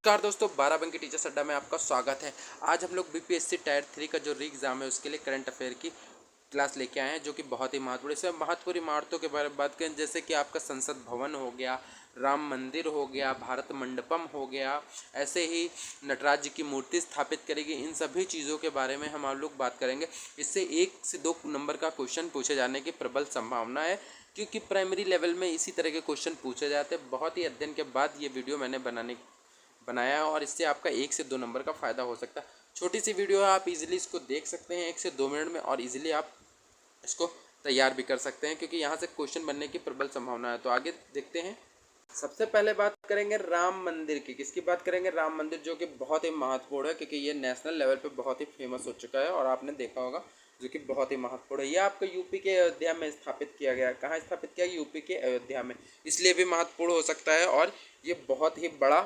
नमस्कार दोस्तों, 12 टीचर अड्डा में आपका स्वागत है। आज हम लोग बीपीएससी टायर 3 का जो री एग्ज़ाम है उसके लिए करंट अफेयर की क्लास लेके आए हैं, जो कि बहुत ही महत्वपूर्ण। इसमें महत्वपूर्ण इमारतों के बारे में बात करें, जैसे कि आपका संसद भवन हो गया, राम मंदिर हो गया, भारत मंडपम हो गया, ऐसे ही नटराज जी की मूर्ति स्थापित करेगी। इन सभी चीज़ों के बारे में हम लोग बात करेंगे। इससे 1 से 2 नंबर का क्वेश्चन पूछे जाने की प्रबल संभावना है, क्योंकि प्राइमरी लेवल में इसी तरह के क्वेश्चन पूछे जाते हैं। बहुत ही अध्ययन के बाद ये वीडियो मैंने बनाया है और इससे आपका 1 से 2 नंबर का फ़ायदा हो सकता है। छोटी सी वीडियो है, आप इजीली इसको देख सकते हैं 1 से 2 मिनट में, और इजीली आप इसको तैयार भी कर सकते हैं, क्योंकि यहाँ से क्वेश्चन बनने की प्रबल संभावना है। तो आगे देखते हैं। सबसे पहले बात करेंगे राम मंदिर की। किसकी बात करेंगे? राम मंदिर, जो कि बहुत ही महत्वपूर्ण है, क्योंकि ये नेशनल लेवल पे बहुत ही फेमस हो चुका है और आपने देखा होगा, जो कि बहुत ही महत्वपूर्ण है। ये आपको यूपी के अयोध्या में स्थापित किया गया है। कहाँ स्थापित किया? यूपी के अयोध्या में। इसलिए भी महत्वपूर्ण हो सकता है, और ये बहुत ही बड़ा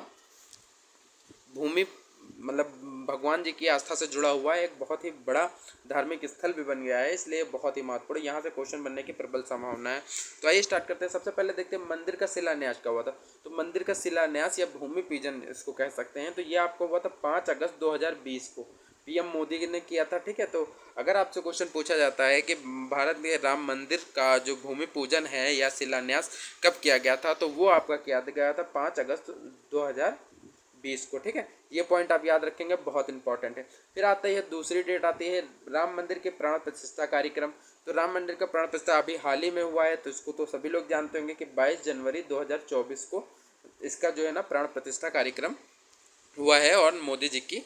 भूमि, मतलब भगवान जी की आस्था से जुड़ा हुआ है, एक बहुत ही बड़ा धार्मिक स्थल भी बन गया है, इसलिए बहुत ही महत्वपूर्ण। यहाँ से क्वेश्चन बनने की प्रबल संभावना है। तो आइए स्टार्ट करते हैं। सबसे पहले देखते हैं मंदिर का शिलान्यास कब हुआ था। तो मंदिर का शिलान्यास या भूमि पूजन इसको कह सकते हैं, तो ये आपको हुआ था 5 अगस्त 2020 को। पीएम मोदी ने किया था। ठीक है, तो अगर आपसे क्वेश्चन पूछा जाता है कि भारत में राम मंदिर का जो भूमि पूजन है या शिलान्यास कब किया गया था, तो वो आपका किया गया था 5 अगस्त 2020 को। ठीक है, ये पॉइंट आप याद रखेंगे, बहुत इंपॉर्टेंट है। फिर आता है दूसरी डेट आती है राम मंदिर के प्राण प्रतिष्ठा कार्यक्रम। तो राम मंदिर का प्राण प्रतिष्ठा अभी हाल ही में हुआ है, तो इसको तो सभी लोग जानते होंगे कि 22 जनवरी 2024 को इसका जो है ना प्राण प्रतिष्ठा कार्यक्रम हुआ है, और मोदी जी की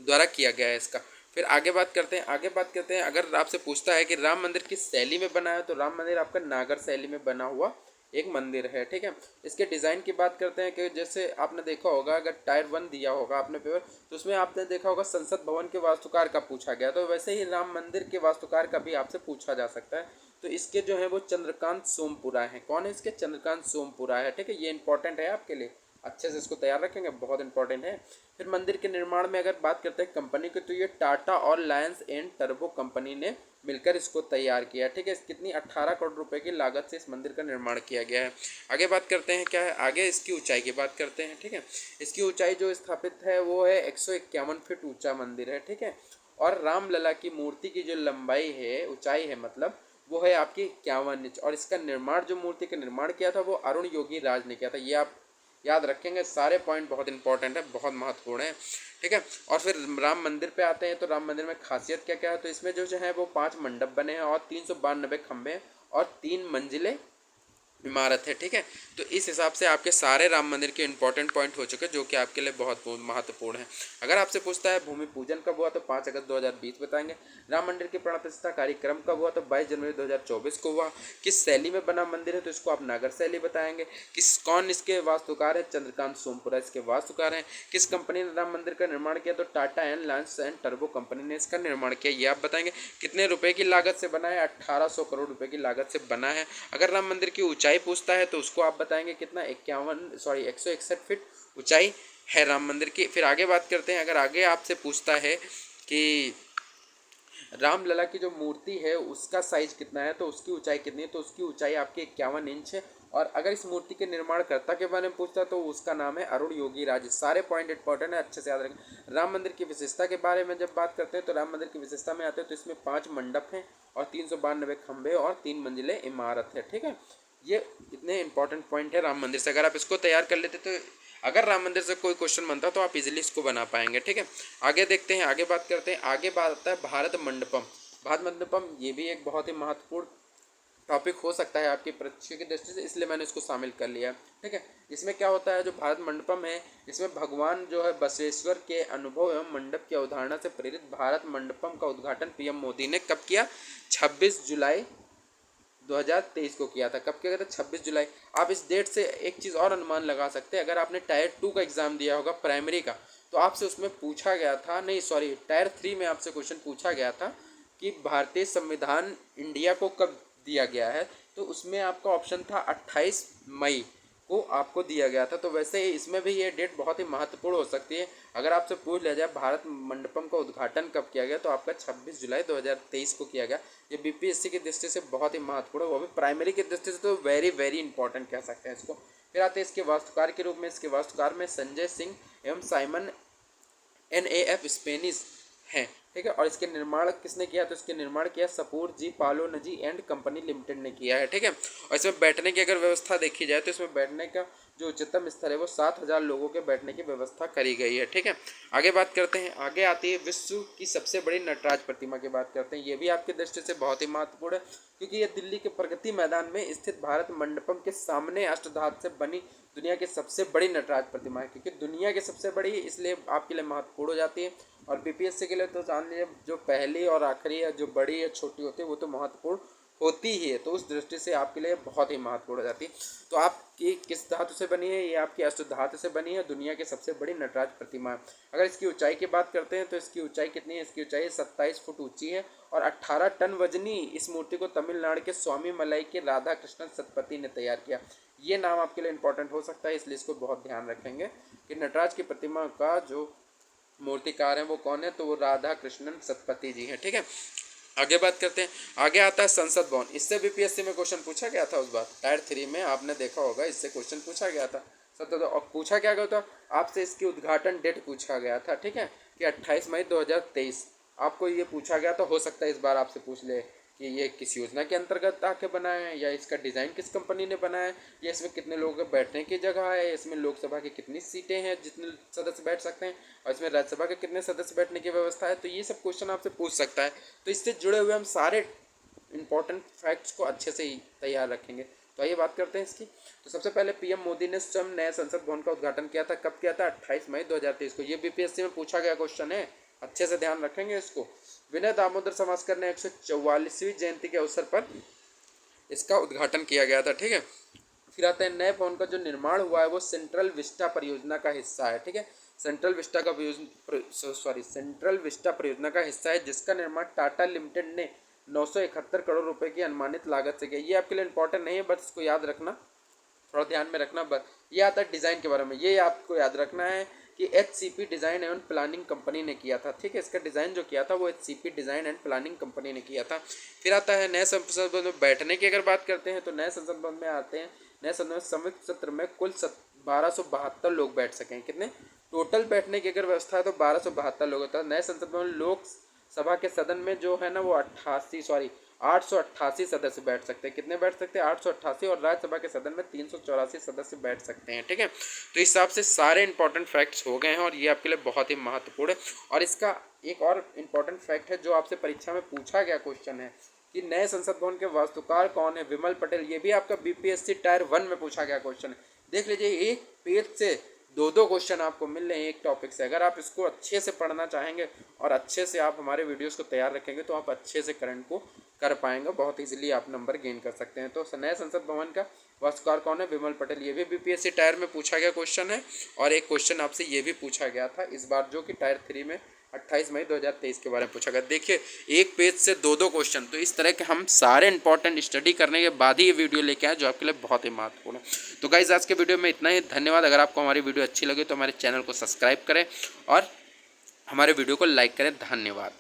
द्वारा किया गया है इसका। फिर आगे बात करते हैं अगर आपसे पूछता है कि राम मंदिर किस शैली में बना है, तो राम मंदिर आपका नागर शैली में बना हुआ एक मंदिर है। ठीक है, इसके डिज़ाइन की बात करते हैं कि जैसे आपने देखा होगा, अगर टायर 1 दिया होगा आपने पेपर, तो उसमें आपने देखा होगा संसद भवन के वास्तुकार का पूछा गया, तो वैसे ही राम मंदिर के वास्तुकार का भी आपसे पूछा जा सकता है। तो इसके जो है वो चंद्रकांत सोमपुरा है। कौन है इसके? चंद्रकांत सोमपुरा है। ठीक है, ये इंपॉर्टेंट है आपके लिए, अच्छे से इसको तैयार रखेंगे, बहुत इंपॉर्टेंट है। फिर मंदिर के निर्माण में अगर बात करते हैं कंपनी की, तो ये टाटा और लायंस एंड टर्बो कंपनी ने मिलकर इसको तैयार किया। ठीक है, कितनी 18 करोड़ रुपए की लागत से इस मंदिर का निर्माण किया गया है। आगे बात करते हैं क्या है, आगे इसकी ऊंचाई की बात करते हैं। ठीक है, इसकी ऊंचाई जो स्थापित है वो है 151 फीट ऊंचा मंदिर है। ठीक है, और रामलला की मूर्ति की जो लंबाई है, ऊंचाई है मतलब, वो है आपकी 51 इंच। और इसका निर्माण, जो मूर्ति का निर्माण किया था, वो अरुण योगी राज ने किया था। ये आप याद रखेंगे, सारे पॉइंट बहुत इंपॉर्टेंट है, बहुत महत्वपूर्ण है। ठीक है, और फिर राम मंदिर पे आते हैं। तो राम मंदिर में खासियत क्या क्या है, तो इसमें जो है वो 5 मंडप बने हैं और 392 खंभे हैं और 3 मंजिलें इमारत है। ठीक है, तो इस हिसाब से आपके सारे राम मंदिर के इंपॉर्टेंट पॉइंट हो चुके हैं, जो कि आपके लिए बहुत महत्वपूर्ण है। अगर आपसे पूछता है भूमि पूजन कब हुआ, तो 5 अगस्त 2020 बताएंगे। राम मंदिर के प्राण प्रतिष्ठा कार्यक्रम कब हुआ, तो 22 जनवरी 2024 को हुआ। किस शैली में बना मंदिर है, तो इसको आप नागर शैली बताएंगे। कौन इसके वास्तुकार है? चंद्रकांत सोमपुरा इसके वास्तुकार हैं। किस कंपनी ने राम मंदिर का निर्माण किया, तो Tata and Lions and turbo company ने इसका निर्माण किया, ये आप बताएंगे। कितने रुपए की लागत से बना है? 1800 करोड़ रुपए की लागत से बना है। अगर राम मंदिर की ऊंचाई पूछता है, तो उसको आप बताएंगे कितना, 161 फीट ऊंचाई है राम मंदिर की। फिर आगे बात करते हैं। अगर आगे आपसे पूछता है कि रामलला की जो मूर्ति है उसका साइज कितना है, तो उसकी ऊंचाई कितनी है, तो उसकी ऊंचाई आपकी 51 इंच है। और अगर इस मूर्ति के निर्माणकर्ता के बारे में पूछता है, तो उसका नाम है अरुण योगी राज। सारे पॉइंट इंपॉर्टेंट है, अच्छे से याद रखें। राम मंदिर की विशेषता के बारे में जब बात करते हैं, तो राम मंदिर की विशेषता में आते हैं, तो इसमें 5 मंडप हैं और 392 खंभे और 3 मंजिलें इमारत है। ठीक है, ये इतने इंपॉर्टेंट पॉइंट है राम मंदिर से। अगर आप इसको तैयार कर लेते, तो अगर राम मंदिर से कोई क्वेश्चन बनता, तो आप इजीली इसको बना पाएंगे। ठीक है, आगे देखते हैं, आगे बात करते हैं। आगे बात आता है भारत मंडपम। भारत मंडपम ये भी एक बहुत ही महत्वपूर्ण टॉपिक हो सकता है आपकी परीक्षा की दृष्टि से, इसलिए मैंने इसको शामिल कर लिया है। ठीक है, इसमें क्या होता है, जो भारत मंडपम है, इसमें भगवान जो है बसवेश्वर के अनुभव एवं मंडप की अवधारणा से प्रेरित भारत मंडपम का उद्घाटन पीएम मोदी ने कब किया? 26 जुलाई 2023 को किया था। कब किया गया था? 26 जुलाई। आप इस डेट से एक चीज़ और अनुमान लगा सकते हैं। अगर आपने टायर 2 का एग्ज़ाम दिया होगा प्राइमरी का, तो आपसे उसमें पूछा गया था, नहीं सॉरी, टायर 3 में आपसे क्वेश्चन पूछा गया था कि भारतीय संविधान इंडिया को कब दिया गया है, तो उसमें आपका ऑप्शन था 28 मई को आपको दिया गया था। तो वैसे ही इसमें भी ये डेट बहुत ही महत्वपूर्ण हो सकती है। अगर आपसे पूछ लिया जाए भारत मंडपम का उद्घाटन कब किया गया, तो आपका 26 जुलाई 2023 को किया गया। ये बीपीएससी की दृष्टि से बहुत ही महत्वपूर्ण है, वो भी प्राइमरी की दृष्टि से तो वेरी वेरी इंपॉर्टेंट कह सकते हैं इसको। फिर आते हैं इसके वास्तुकार के रूप में। इसके वास्तुकार में संजय सिंह एवं साइमन NAF स्पेनिश हैं, ठीक है। और इसके निर्माण किसने किया, तो इसके निर्माण किया सपूर जी पालोनजी एंड कंपनी लिमिटेड ने किया है, ठीक है। और इसमें बैठने की अगर व्यवस्था देखी जाए तो इसमें बैठने का जो उच्चतम स्तर है वो 7,000 लोगों के बैठने की व्यवस्था करी गई है, ठीक है। आगे बात करते हैं, आगे आती है विश्व की सबसे बड़ी नटराज प्रतिमा की बात करते हैं। ये भी आपकी दृष्टि से बहुत ही महत्वपूर्ण है, क्योंकि ये दिल्ली के प्रगति मैदान में स्थित भारत मंडपम के सामने अष्टधातु से बनी दुनिया की सबसे बड़ी नटराज प्रतिमा है। क्योंकि दुनिया की सबसे बड़ी इसलिए आपके लिए महत्वपूर्ण हो जाती है। और बीपीएससी के लिए तो जान लीजिए जो पहली और आखिरी है, जो बड़ी या छोटी होती है वो तो महत्वपूर्ण होती ही है, तो उस दृष्टि से आपके लिए बहुत ही महत्वपूर्ण हो जाती है। तो आपकी किस धातु से बनी है, ये आपकी अष्टधातु से बनी है, दुनिया की सबसे बड़ी नटराज प्रतिमा है। अगर इसकी ऊंचाई की बात करते हैं तो इसकी ऊंचाई कितनी है, इसकी ऊंचाई 27 फुट ऊंची है और 18 टन वजनी इस मूर्ति को तमिलनाडु के स्वामी मलाई के राधा कृष्णन सतपति ने तैयार किया। ये नाम आपके लिए इंपॉर्टेंट हो सकता है, इसलिए इसको बहुत ध्यान रखेंगे कि नटराज की प्रतिमा का जो मूर्तिकार है वो कौन है, तो वो राधा कृष्णन सतपति जी हैं, ठीक है। आगे बात करते हैं, आगे आता है संसद भवन। इससे बीपीएससी में क्वेश्चन पूछा गया था उस बार टायर 3 में, आपने देखा होगा, इससे क्वेश्चन पूछा गया था। और पूछा क्या गया था आपसे, इसकी उद्घाटन डेट पूछा गया था, ठीक है, कि 28 मई 2023 आपको ये पूछा गया। तो हो सकता है इस बार आपसे पूछ ले कि ये किस योजना के अंतर्गत आके बनाया है, या इसका डिज़ाइन किस कंपनी ने बनाया है, या इसमें कितने लोगों के बैठने की जगह है, इसमें लोकसभा की कितनी सीटें हैं जितने सदस्य बैठ सकते हैं, और इसमें राज्यसभा के कितने सदस्य बैठने की व्यवस्था है। तो ये सब क्वेश्चन आपसे पूछ सकता है। तो इससे जुड़े हुए हम सारे इंपॉर्टेंट फैक्ट्स को अच्छे से ही तैयार रखेंगे। तो आइए बात करते हैं इसकी। तो सबसे पहले पीएम मोदी ने स्वयं नए संसद भवन का उद्घाटन किया था। कब किया था, 28 मई 2023 को। ये बीपीएससी में पूछा गया क्वेश्चन है, अच्छे से ध्यान रखेंगे इसको। विनय दामोदर समास्कर ने 144वीं जयंती के अवसर पर इसका उद्घाटन किया गया था, ठीक है। फिर आता है नए भवन का जो निर्माण हुआ है वो सेंट्रल विस्टा परियोजना का हिस्सा है, ठीक है। सेंट्रल विस्टा परियोजना का हिस्सा है, जिसका निर्माण टाटा लिमिटेड ने 971 करोड़ रुपए की अनुमानित लागत से किया। ये आपके लिए इंपॉर्टेंट नहीं है, बस इसको याद रखना, थोड़ा ध्यान में रखना। बस ये आता है डिज़ाइन के बारे में, ये आपको याद रखना है कि HCP design and planning company ने किया था, ठीक है। इसका डिज़ाइन जो किया था वो HCP design and planning company ने किया था। फिर आता है नए संसद भवन में बैठने की अगर बात करते हैं तो नए संसद भवन में आते हैं, नए संसद में संयुक्त सत्र में कुल 1272 लोग बैठ सकें। कितने टोटल बैठने की अगर व्यवस्था है तो 1272 लोग होता है। नए संसद भवन लोकसभा के सदन में जो है ना वो 888 सदस्य बैठ सकते हैं। कितने बैठ सकते हैं, 888। और राज्यसभा के सदन में 384 सदस्य बैठ सकते हैं, ठीक है। तो इस हिसाब से सारे इंपॉर्टेंट फैक्ट्स हो गए हैं और ये आपके लिए बहुत ही महत्वपूर्ण है। और इसका एक और इम्पॉर्टेंट फैक्ट है जो आपसे परीक्षा में पूछा गया क्वेश्चन है कि नए संसद भवन के वास्तुकार कौन है, विमल पटेल। ये भी आपका बीपीएससी टायर 1 में पूछा गया क्वेश्चन है। देख लीजिए, एक पेज से दो क्वेश्चन आपको मिल रहे हैं एक टॉपिक से। अगर आप इसको अच्छे से पढ़ना चाहेंगे और अच्छे से आप हमारे वीडियोस को तैयार रखेंगे तो आप अच्छे से करंट को कर पाएंगे, बहुत इजीली आप नंबर गेन कर सकते हैं। तो नए संसद भवन का वास्तुकार कौन है, विमल पटेल। ये भी बीपीएससी टायर में पूछा गया क्वेश्चन है। और एक क्वेश्चन आपसे ये भी पूछा गया था इस बार, जो कि टायर 3 में 28 मई 2023 के बारे में पूछा गया। देखिए, एक पेज से दो क्वेश्चन। तो इस तरह के हम सारे इंपॉर्टेंट स्टडी करने के बाद ही ये वीडियो लेके आए, जो आपके लिए बहुत ही महत्वपूर्ण है। तो गाइज, आज के वीडियो में इतना ही। धन्यवाद। अगर आपको हमारी वीडियो अच्छी लगी तो हमारे चैनल को सब्सक्राइब करें और हमारे वीडियो को लाइक करें। धन्यवाद।